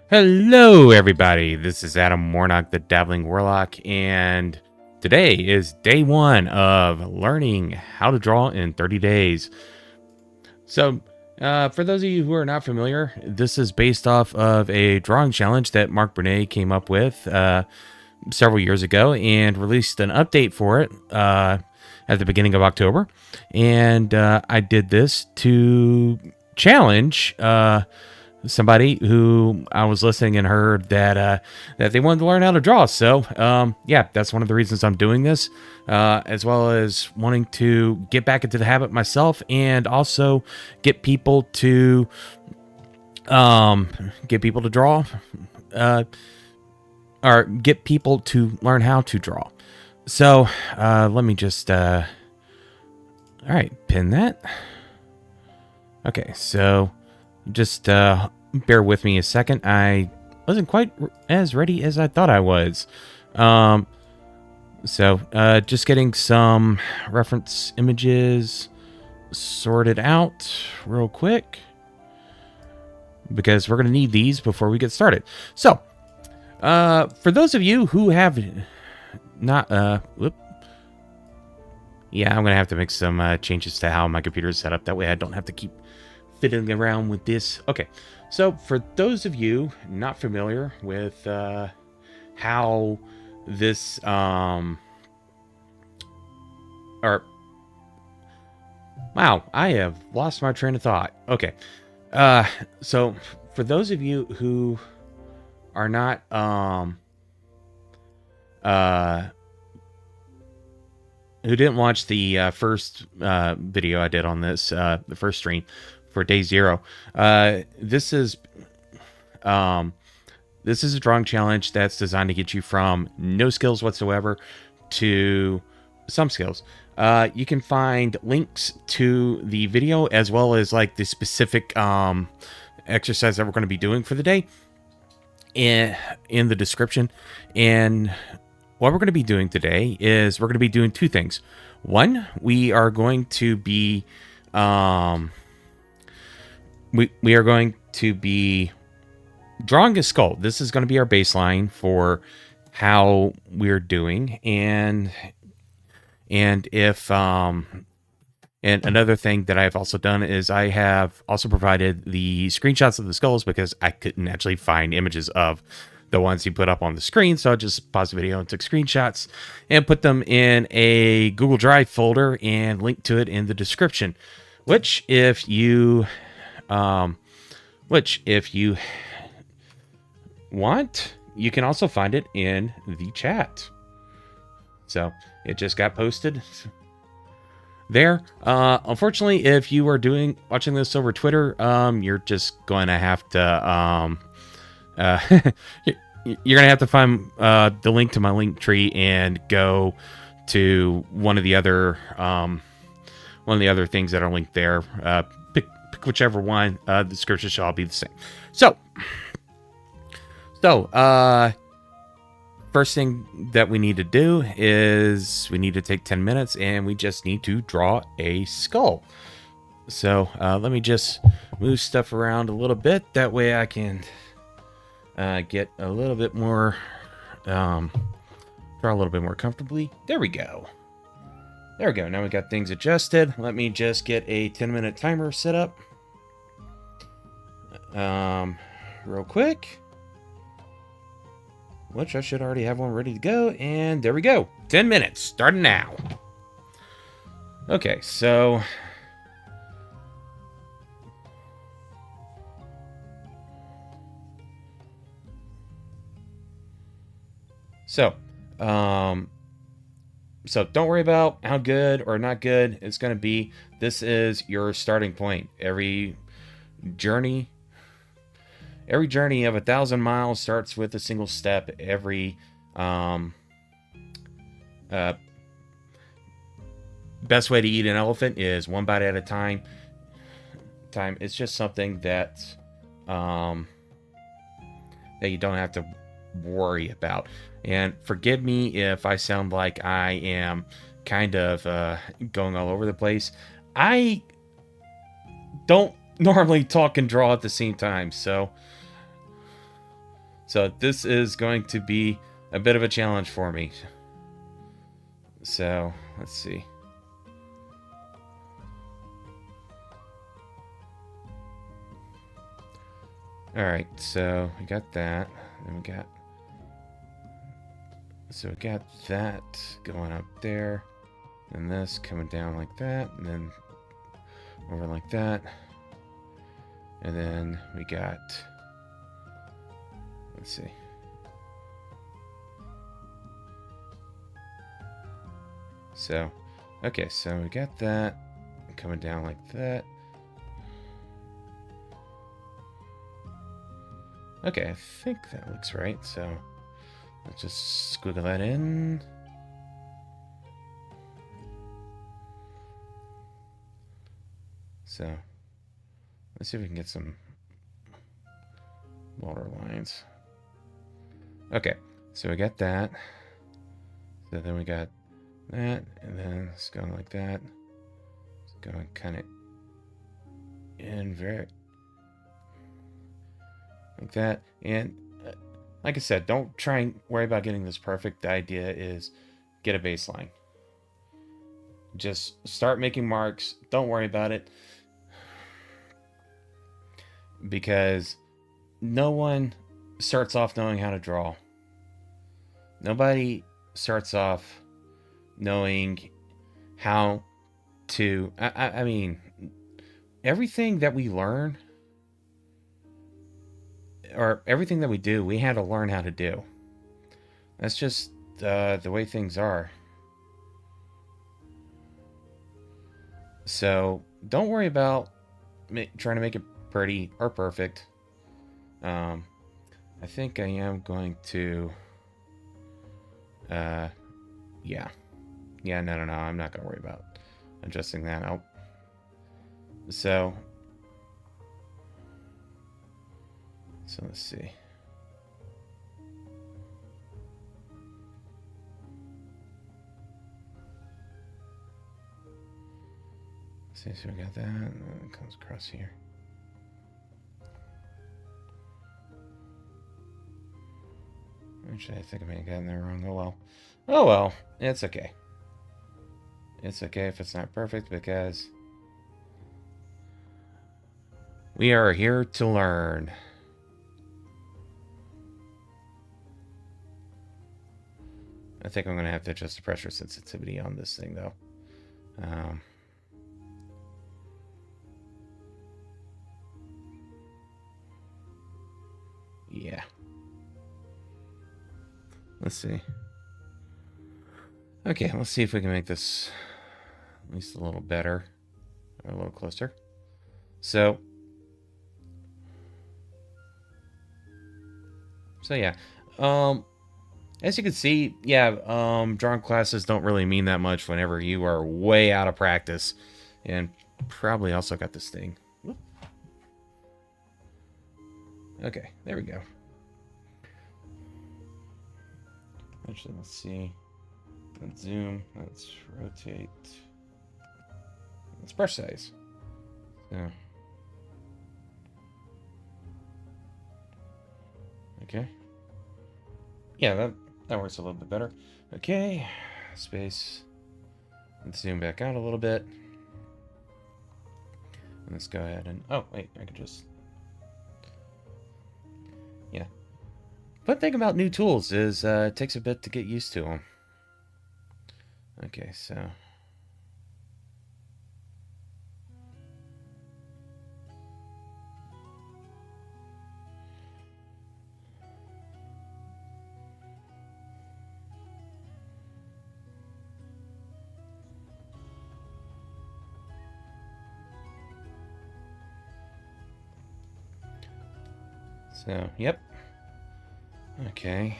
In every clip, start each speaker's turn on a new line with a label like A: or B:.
A: Hello, everybody. This is Aaaaand the Dabbling Warlock, and today is day one of learning how to draw in 30 days. So, for those of you who are not familiar, this is based off of a drawing challenge that Marc Brunet came up with several years ago and released an update for it at the beginning of October. And I did this to challenge somebody who I was listening and heard that they wanted to learn how to draw. So yeah, that's one of the reasons I'm doing this, as well as wanting to get back into the habit myself, and also get people to draw, or get people to learn how to draw. So let me just all right, pin that. Okay, so just bear with me a second. I wasn't quite as ready as I thought I was. So just getting some reference images sorted out real quick, because we're going to need these before we get started. So for those of you who have not... yeah, I'm going to have to make some changes to how my computer is set up. That way I don't have to keep fiddling around with this. Okay, so for those of you not familiar with how this wow, I have lost my train of thought. Okay, so for those of you who are not who didn't watch the first video I did on this, the first stream for day 0, this is a drawing challenge that's designed to get you from no skills whatsoever to some skills. You can find links to the video as well as like the specific exercise that we're going to be doing for the day in the description. And what we're going to be doing today is we're going to be doing two things. One, we are going to be we are going to be drawing a skull. This is going to be our baseline for how we're doing, and if and another thing that I've also done is I have also provided the screenshots of the skulls, because I couldn't actually find images of the ones you put up on the screen. So I just paused the video and took screenshots and put them in a Google Drive folder and linked to it in the description, which if you want, you can also find it in the chat. So it just got posted there. Unfortunately, if you are watching this over Twitter, you're just going to have to you're gonna have to find the link to my link tree and go to one of the other things that are linked there. Pick whichever one. The description shall all be the same. So first thing that we need to do is we need to take 10 minutes and we just need to draw a skull. So let me just move stuff around a little bit. That way I can get a little bit more, draw a little bit more comfortably. There we go. There we go. Now we got things adjusted. Let me just get a 10-minute timer set up. Real quick. Which I should already have one ready to go. And there we go. 10 minutes. Starting now. Okay, so... So don't worry about how good or not good it's going to be. This is your starting point. Every journey of 1,000 miles starts with a single step. Every best way to eat an elephant is one bite at a time. It's just something that that you don't have to worry about. And forgive me if I sound like I am kind of going all over the place. I don't normally talk and draw at the same time, so So this is going to be a bit of a challenge for me. So let's see. All right, so we got that, and we got that going up there, and this coming down like that, and then over like that, and then we got, let's see. So, okay, so we got that coming down like that. Okay, I think that looks right, so let's just squiggle that in. So, let's see if we can get some water lines. Okay, so we got that. So then we got that, and then it's going like that. It's going kind of in very like that. And like I said, don't try and worry about getting this perfect. The idea is get a baseline. Just start making marks. Don't worry about it, because no one starts off knowing how to draw. Nobody starts off knowing how to... I mean, everything that we learn, or everything that we do, we had to learn how to do. That's just the way things are. So don't worry about trying to make it pretty or perfect. I think I am going to... yeah. Yeah, no, I'm not going to worry about adjusting that out. So let's see. So we got that, and then it comes across here. Actually, I think I may have gotten that wrong. Oh well. Oh well. It's okay. It's okay if it's not perfect, because we are here to learn. I think I'm going to have to adjust the pressure sensitivity on this thing, though. Yeah. Let's see. Okay, let's see if we can make this at least a little better, or a little closer. So yeah. As you can see, yeah, drawing classes don't really mean that much whenever you are way out of practice. And probably also got this thing. Whoop. Okay, there we go. Actually, let's see. Let's zoom. Let's rotate. Let's brush size. So. Okay. Yeah, that works a little bit better. Okay. Space. Let's zoom back out a little bit. Let's go ahead and... Oh, wait. I could just... Yeah. Fun thing about new tools is it takes a bit to get used to them. Okay, so... So, yep. Okay.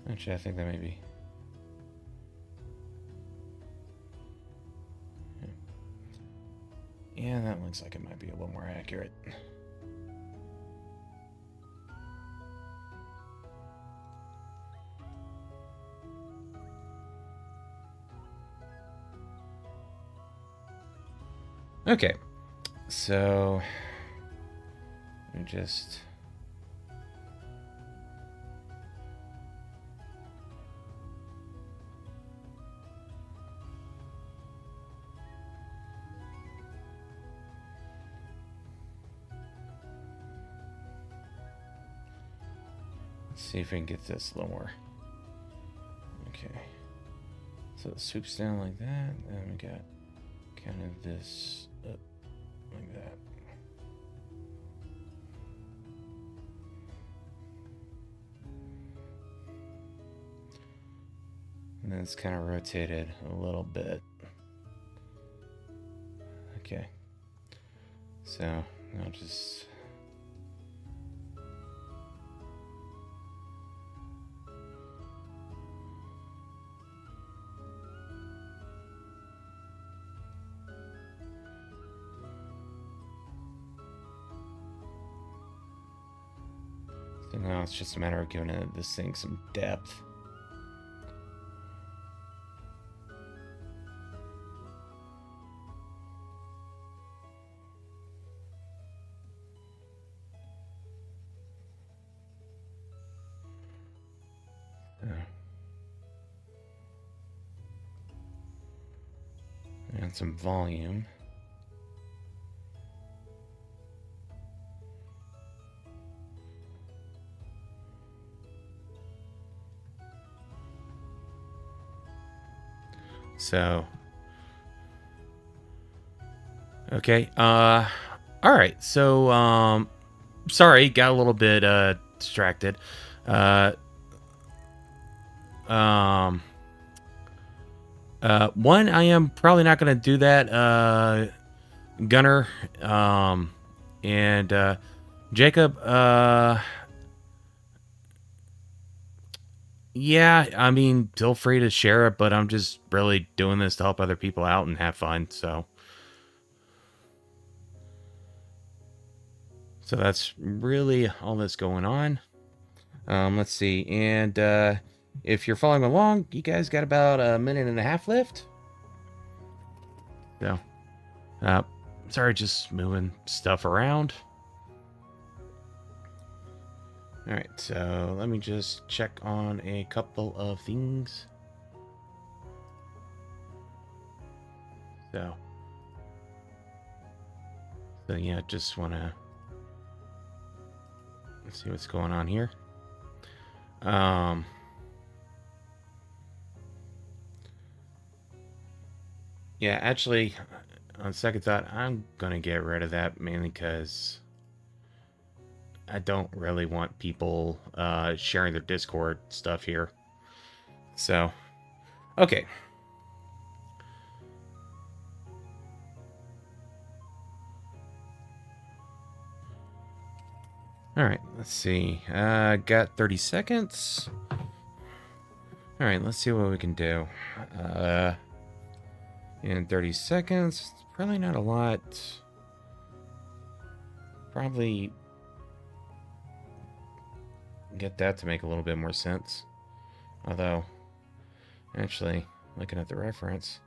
A: Actually, I think that may be... Yeah, that looks like it might be a little more accurate. Okay, so let me just... see if we can get this a little more. Okay. So it swoops down like that. Then we got kind of this up like that. And then it's kind of rotated a little bit. Okay. So I'll just... So now it's just a matter of giving this thing some depth. And some volume. So, okay. All right. So, sorry, got a little bit distracted. One, I am probably not going to do that, Gunner, and Jacob. Yeah, I mean, feel free to share it, but I'm just really doing this to help other people out and have fun. So that's really all that's going on. Let's see, and if you're following along, you guys got about a minute and a half left. So, sorry, just moving stuff around. All right, so let me just check on a couple of things. So yeah, just want to see what's going on here. Yeah, actually, on second thought, I'm gonna get rid of that mainly because I don't really want people sharing their Discord stuff here. So, okay. All right, let's see. Got 30 seconds. All right, let's see what we can do. In 30 seconds, probably not a lot. Probably get that to make a little bit more sense. Although, actually, looking at the reference,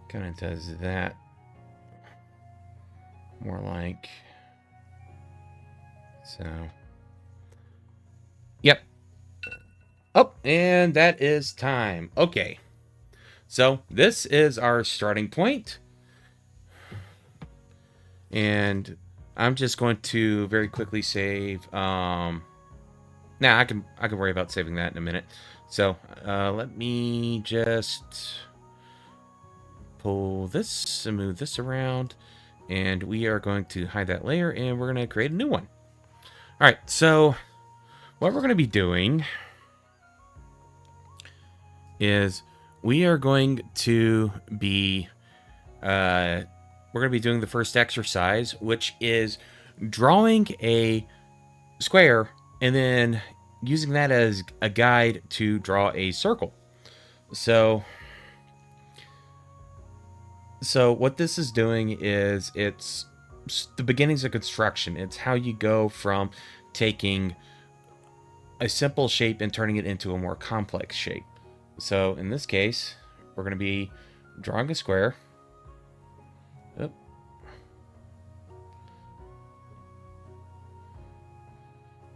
A: kind of does that more like... So, yep. Oh, and that is time. Okay. So this is our starting point. And I'm just going to very quickly save. Now I can worry about saving that in a minute. So let me just pull this and move this around. And we are going to hide that layer and we're going to create a new one. All right, so what we're going to be doing is we are going to be doing the first exercise, which is drawing a square and then using that as a guide to draw a circle. So what this is doing is it's the beginnings of construction. It's how you go from taking a simple shape and turning it into a more complex shape. So in this case, we're going to be drawing a square. Oh,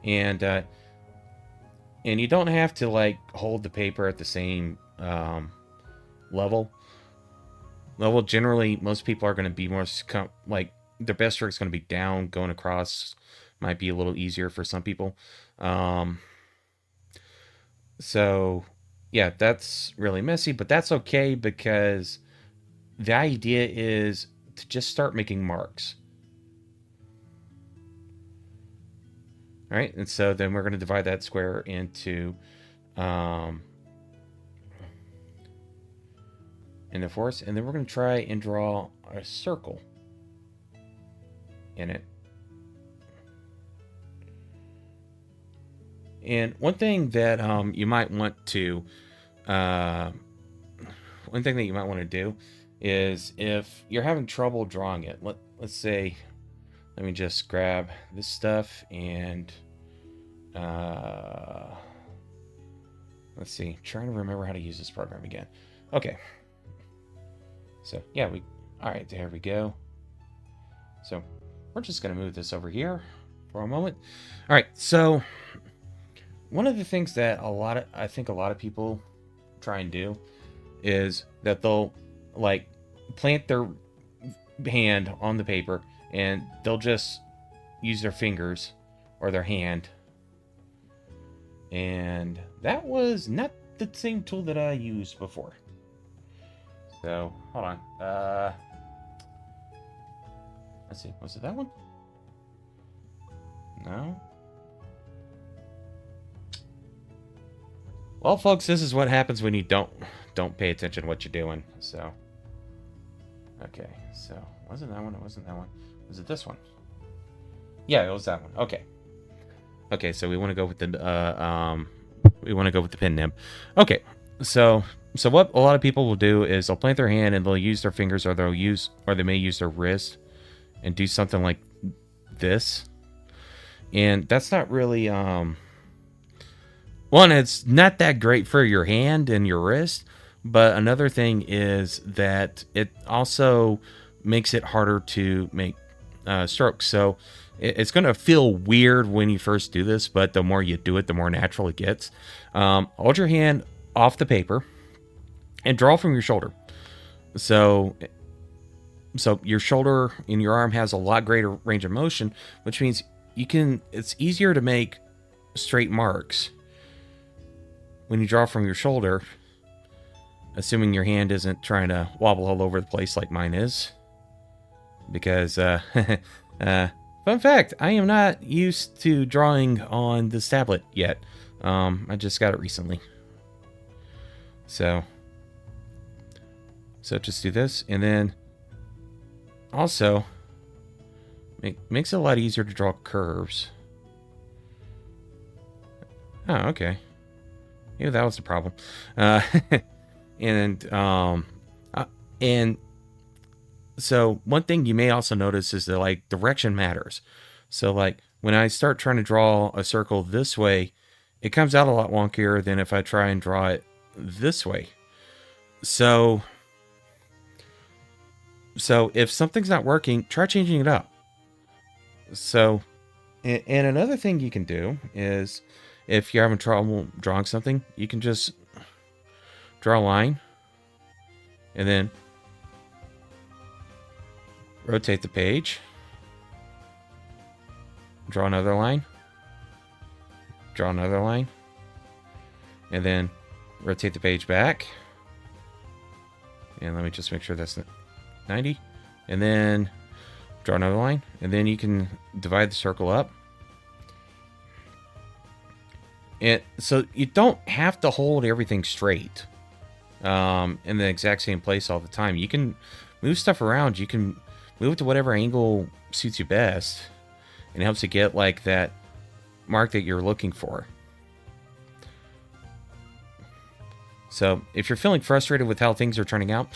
A: And you don't have to like hold the paper at the same level. Generally, most people are going to be more like their best stroke is going to be down. Going across might be a little easier for some people. So yeah, that's really messy, but that's okay because the idea is to just start making marks. All right, and so then we're going to divide that square into force, and then we're going to try and draw a circle in it. And one thing that you might want to do is if you're having trouble drawing it, let's say, let me just grab this stuff and let's see, trying to remember how to use this program again. Okay. So yeah, all right, there we go. So we're just going to move this over here for a moment. All right, so one of the things that I think a lot of people try and do is that they'll like plant their hand on the paper and they'll just use their fingers or their hand. And that was not the same tool that I used before. So, hold on. Let's see. Was it that one? No. Well, folks, this is what happens when you don't pay attention to what you're doing. So, okay. So, wasn't that one? It wasn't that one. Was it this one? Yeah, it was that one. Okay. Okay, so we want to go with the pen nib. Okay. So what a lot of people will do is they'll plant their hand and they'll use their fingers, or they may use their wrist and do something like this. And that's not really one, it's not that great for your hand and your wrist, but another thing is that it also makes it harder to make strokes. So it's going to feel weird when you first do this, but the more you do it, the more natural it gets. Hold your hand off the paper and draw from your shoulder. So your shoulder in your arm has a lot greater range of motion, which means it's easier to make straight marks when you draw from your shoulder, assuming your hand isn't trying to wobble all over the place like mine is. Because, fun fact, I am not used to drawing on this tablet yet. I just got it recently. So just do this, and then also makes it a lot easier to draw curves. Oh, okay. Yeah, that was the problem. And so one thing you may also notice is that like direction matters. So like when I start trying to draw a circle this way, it comes out a lot wonkier than if I try and draw it this way. So if something's not working, try changing it up. So, and another thing you can do is if you're having trouble drawing something, you can just draw a line and then rotate the page, draw another line, and then rotate the page back. And let me just make sure that's 90. And then draw another line, and then you can divide the circle up. And so you don't have to hold everything straight in the exact same place all the time. You can move stuff around. You can move it to whatever angle suits you best, and it helps you get like that mark that you're looking for. So if you're feeling frustrated with how things are turning out,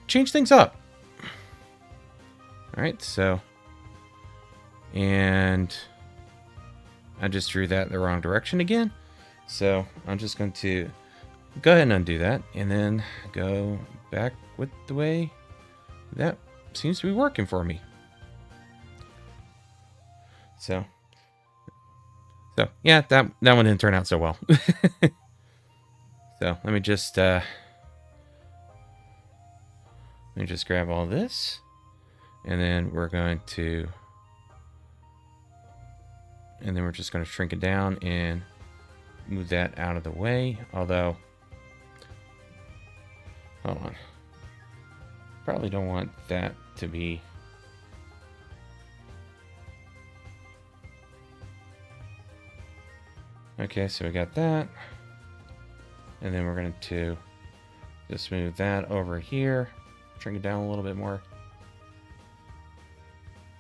A: change things up. All right, so, and I just drew that in the wrong direction again. So I'm just going to go ahead and undo that, and then go back with the way that seems to be working for me. So So yeah, that one didn't turn out so well. So let me just grab all this, and then we're just going to shrink it down and move that out of the way. Although, hold on, probably don't want that to be. Okay, so we got that. And then we're going to just move that over here. Shrink it down a little bit more.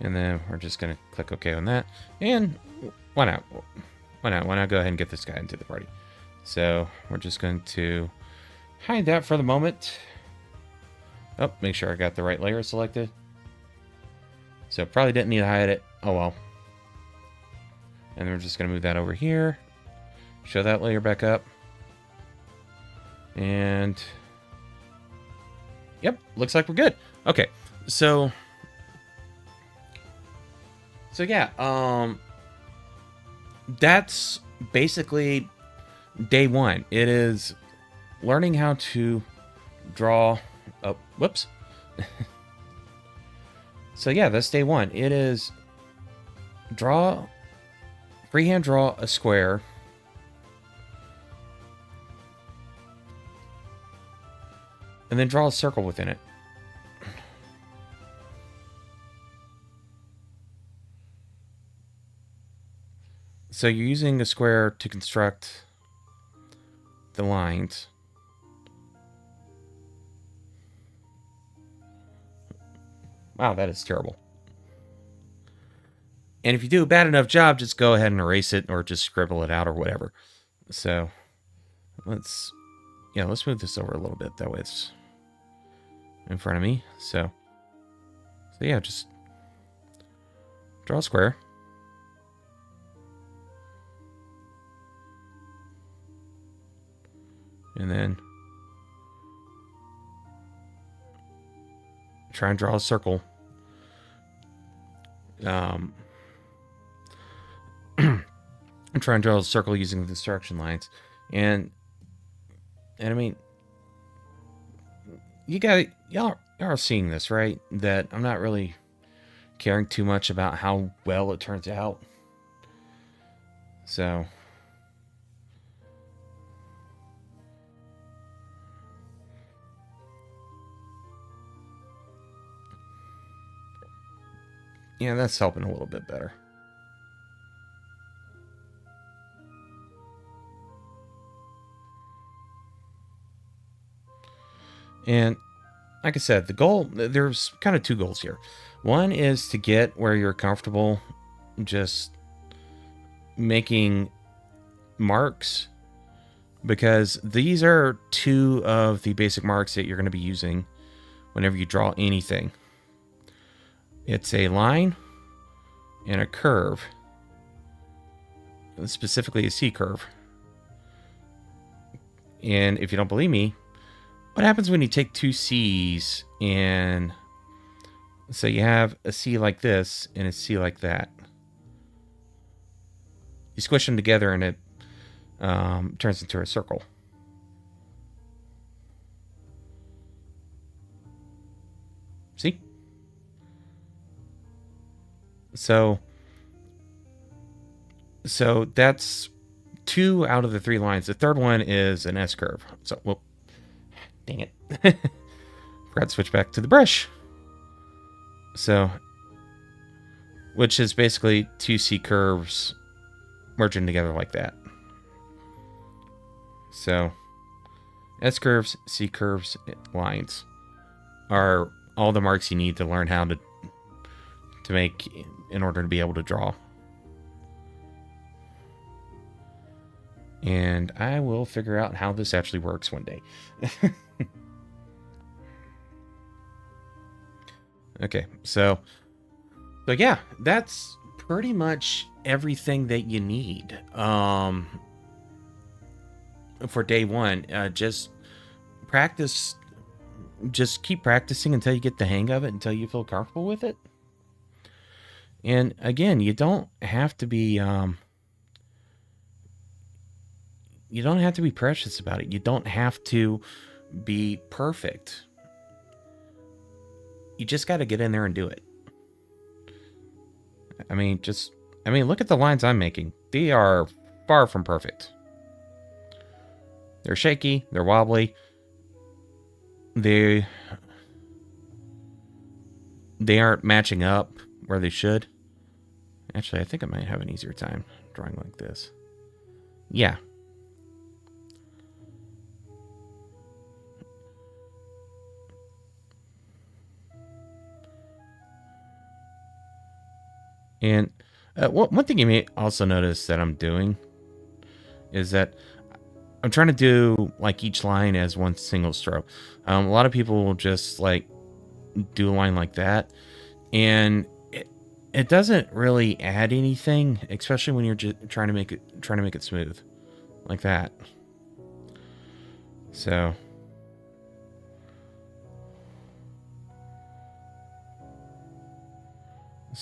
A: And then we're just going to click OK on that. And why not? Why not? Why not go ahead and get this guy into the party? So we're just going to hide that for the moment. Oh, make sure I got the right layer selected. So probably didn't need to hide it. Oh well. And then we're just going to move that over here. Show that layer back up. And yep, looks like we're good. Okay, so yeah, that's basically day one. It is learning how to draw. Oh, whoops. So yeah, that's day one. It is freehand draw a square. And then draw a circle within it. So you're using a square to construct the lines. Wow, that is terrible. And if you do a bad enough job, just go ahead and erase it or just scribble it out or whatever. So let's move this over a little bit. That way it's in front of me. So yeah, just draw a square. And then try and draw a circle. Try and draw a circle using the construction lines. And I mean, y'all are seeing this, right? That I'm not really caring too much about how well it turns out. So yeah, that's helping a little bit better. And like I said, the goal, there's kind of two goals here. One is to get where you're comfortable just making marks, because these are two of the basic marks that you're going to be using whenever you draw anything. It's a line and a curve, specifically a C curve. And if you don't believe me, what happens when you take two C's and so you have a C like this and a C like that? You squish them together and it turns into a circle. See? So that's two out of the three lines. The third one is an S curve. So, well, dang it. Forgot to switch back to the brush. So, which is basically two C curves merging together like that. So, S curves, C curves, lines are all the marks you need to learn how to make in order to be able to draw. And I will figure out how this actually works one day. Okay, so yeah, that's pretty much everything that you need for day one. Just practice, just keep practicing until you get the hang of it, until you feel comfortable with it. And again, you don't have to be you don't have to be precious about it. You don't have to be perfect. You just got to get in there and do it. I mean, look at the lines I'm making. They are far from perfect. They're shaky. They're wobbly. They aren't matching up where they should. Actually, I think I might have an easier time drawing like this. Yeah. And one thing you may also notice that I'm doing is that I'm trying to do like each line as one single stroke. A lot of people will just like do a line like that, and it doesn't really add anything, especially when you're just trying to make it smooth like that. So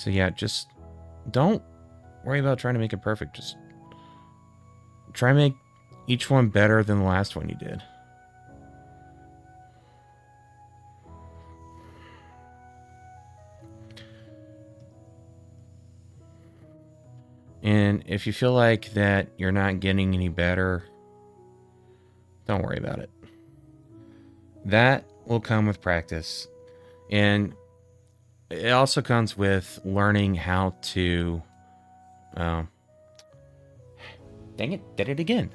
A: yeah, just don't worry about trying to make it perfect. Just try and make each one better than the last one you did. And if you feel like that you're not getting any better, don't worry about it. That will come with practice. And it also comes with learning how to... dang it, did it again.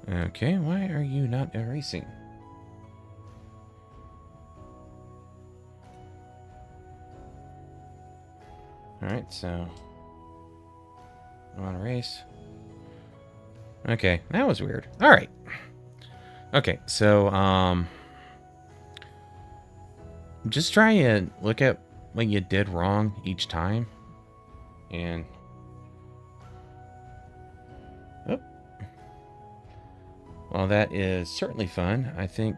A: Okay, why are you not erasing? Alright, so... I want to erase. Okay, that was weird. Alright. Okay, so, just try and look at what you did wrong each time. And... oh. Well, that is certainly fun. I think...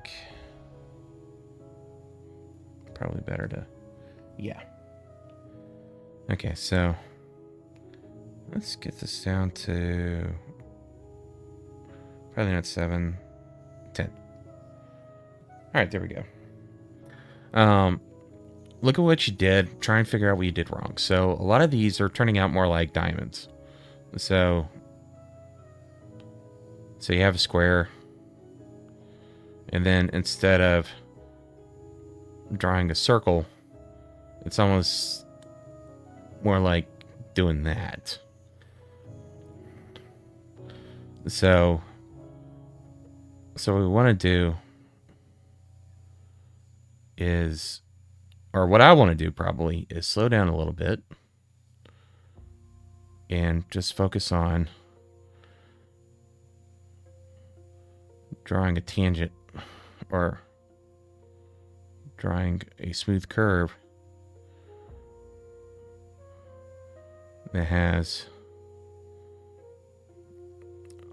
A: probably better to... yeah. Okay, so... let's get this down to... probably not 7, 10. Alright, there we go. Look at what you did. Try and figure out what you did wrong. So, a lot of these are turning out more like diamonds. So you have a square. And then instead of drawing a circle, it's almost more like doing that. So what we want to do is, or what I want to do probably, is slow down a little bit and just focus on drawing a tangent or drawing a smooth curve that has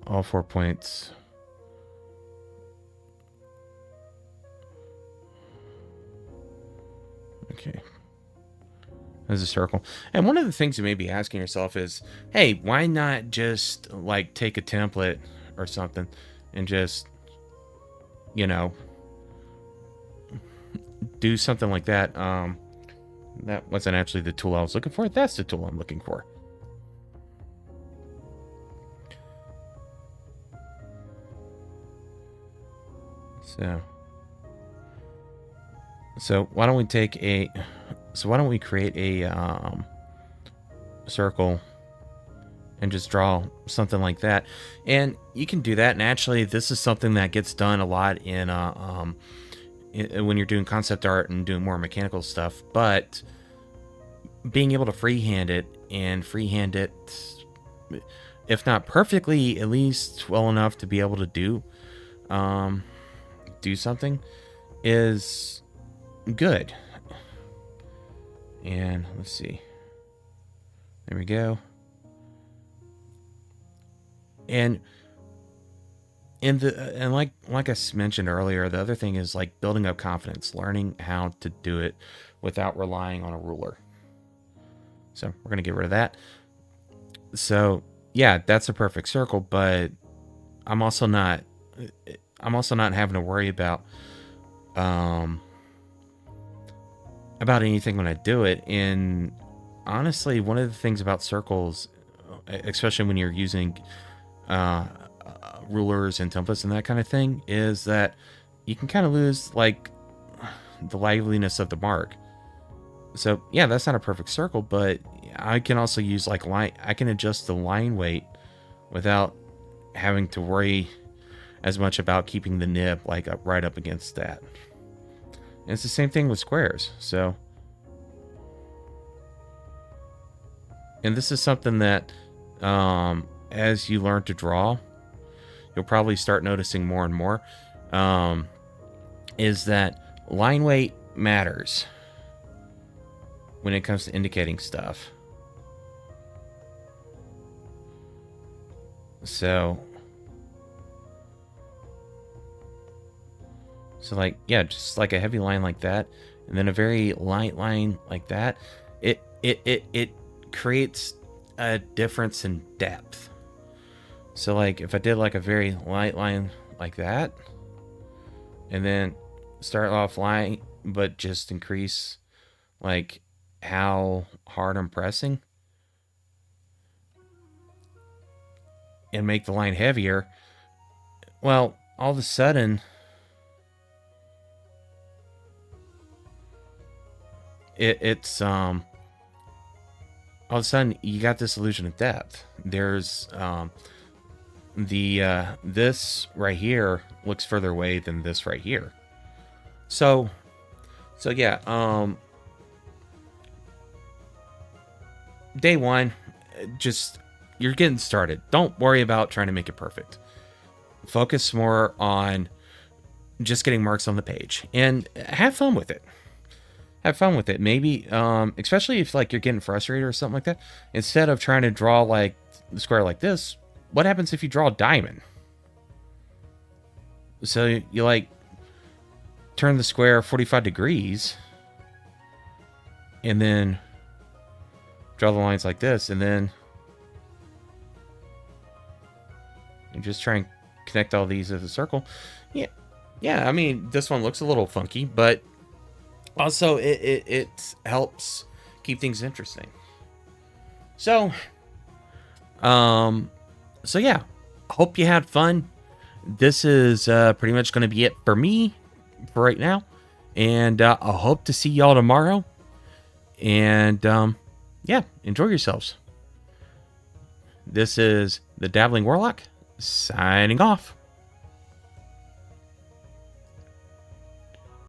A: all 4 points okay as a circle. And one of the things you may be asking yourself is, hey, why not just like take a template or something and just, you know, do something like that. That wasn't actually the tool I was looking for. That's the tool I'm looking for. So why don't we take a... so why don't we create a circle and just draw something like that? And you can do that. And actually, this is something that gets done a lot in when you're doing concept art and doing more mechanical stuff. But being able to freehand it, if not perfectly, at least well enough to be able to do something, is good. And let's see. There we go. And like I mentioned earlier, the other thing is like building up confidence, learning how to do it without relying on a ruler. So we're going to get rid of that. So yeah, that's a perfect circle, but I'm also not having to worry about anything when I do it. And honestly, one of the things about circles, especially when you're using rulers and templates and that kind of thing, is that you can kind of lose like the liveliness of the mark. So yeah, that's not a perfect circle, but I can also use like line. I can adjust the line weight without having to worry as much about keeping the nib like right up against that. And it's the same thing with squares. So, and this is something that as you learn to draw, you'll probably start noticing more and more, is that line weight matters when it comes to indicating stuff. So like, yeah, just like a heavy line like that, and then a very light line like that, it creates a difference in depth. So like if I did like a very light line like that, and then start off light, but just increase like how hard I'm pressing and make the line heavier, well, all of a sudden it's all of a sudden you got this illusion of depth. There's this right here looks further away than this right here. So yeah, day one, just you're getting started. Don't worry about trying to make it perfect. Focus more on just getting marks on the page and have fun with it. Have fun with it. Maybe, especially if like you're getting frustrated or something like that, instead of trying to draw like the square like this, what happens if you draw a diamond? So you like turn the square 45 degrees and then draw the lines like this, and then you just try and connect all these as a circle. Yeah, I mean, this one looks a little funky, but also it helps keep things interesting. So yeah, hope you had fun. This is pretty much going to be it for me for right now, and I hope to see y'all tomorrow. And yeah, enjoy yourselves. This is the Dabbling Warlock signing off.